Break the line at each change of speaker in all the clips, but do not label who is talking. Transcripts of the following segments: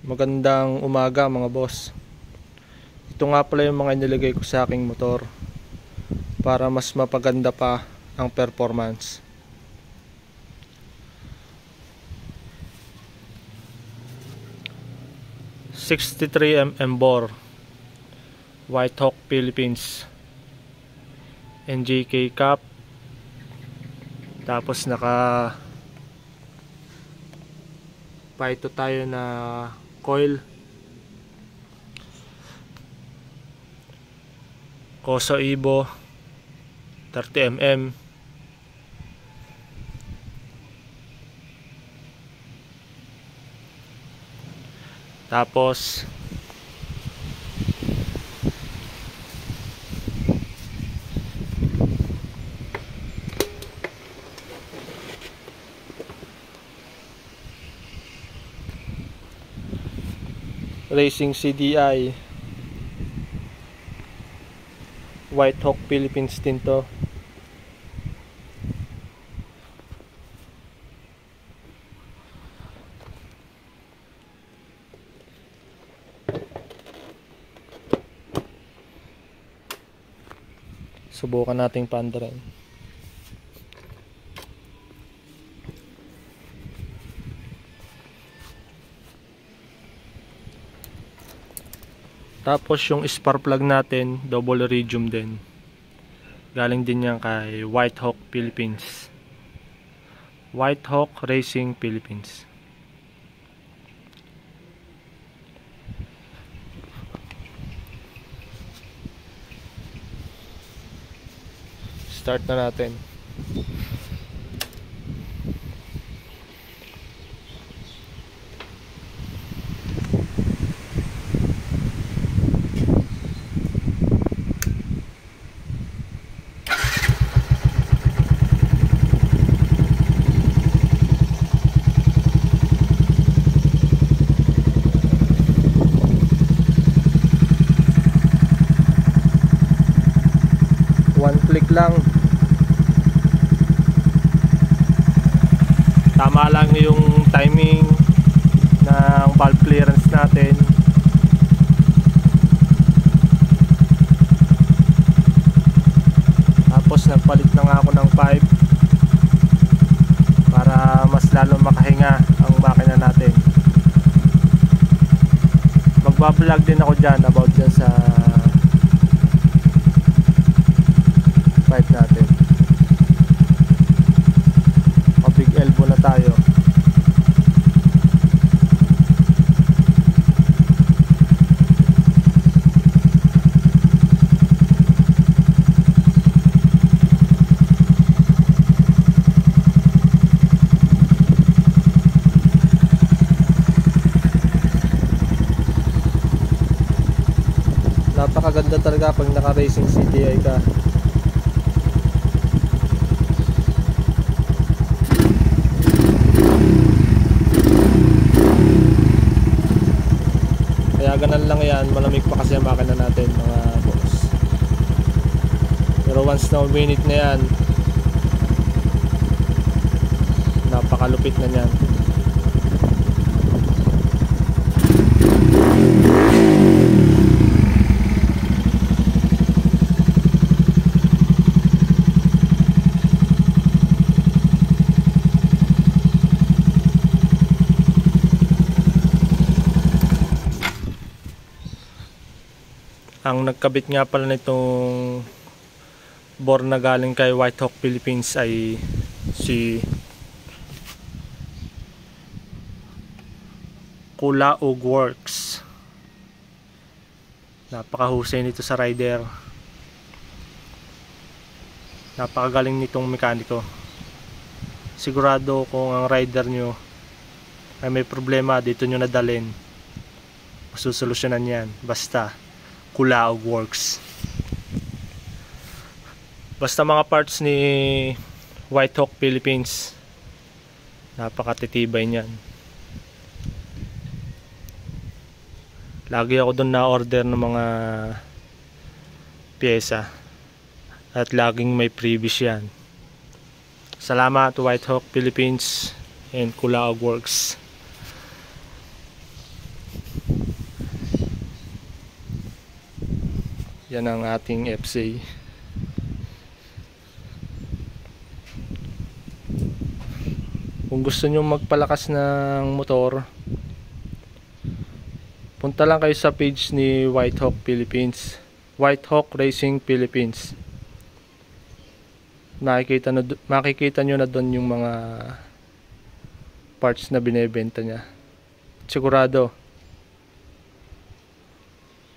Magandang umaga mga boss. Ito nga pala yung mga inilagay ko sa aking motor para mas mapaganda pa ang performance. .63mm bore, White Hawk Philippines, NGK cap. Tapos naka paito tayo na coil, Koso Evo 30mm. Tapos Racing CDI, White Hawk Philippines din to. Subukan nating paandarin. Tapos yung spark plug natin, double iridium din. Galing din yan kay White Hawk Philippines. White Hawk Racing Philippines. Start na natin. One click lang. Tama lang yung timing ng valve clearance natin. Tapos nagpalit na nga ako ng pipe para mas lalo makahinga ang makina natin. Magbablog din ako dyan about dyan sa pipe natin. Big elbow na tayo. Napakaganda talaga pag naka-racing CDI ka. Kaya ganun lang yan, malamig pa kasi ang makina natin mga boss. Pero once na minute na yan, napakalupit na yan. Ang nagkabit nga pala nitong bore na galing kay White Hawk Philippines ay si Kulaog Works. Napakahusay nito sa rider. Napakagaling nitong mekaniko. Sigurado kung ang rider nyo ay may problema, dito nyo nadalhin, masusolusyonan yan. Basta Kulaog Works. Basta mga parts ni White Hawk Philippines, napakatitibay niyan. Lagi ako doon na order ng mga pyesa at laging may previous yan. Salamat White Hawk Philippines and Kulaog Works. Yan ang ating FC. Kung gusto nyo magpalakas ng motor, punta lang kayo sa page ni Whitehawk Philippines, Whitehawk Racing Philippines. Makikita nyo na doon yung mga parts na binebenta niya. Sigurado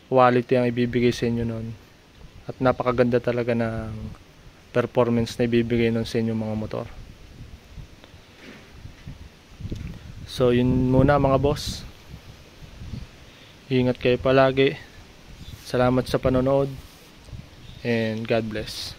quality ang ibibigay sa inyo nun, at napakaganda talaga ng performance na ibibigay nun sa inyong mga motor. So yun muna mga boss, ingat kayo palagi, salamat sa panonood, and God bless.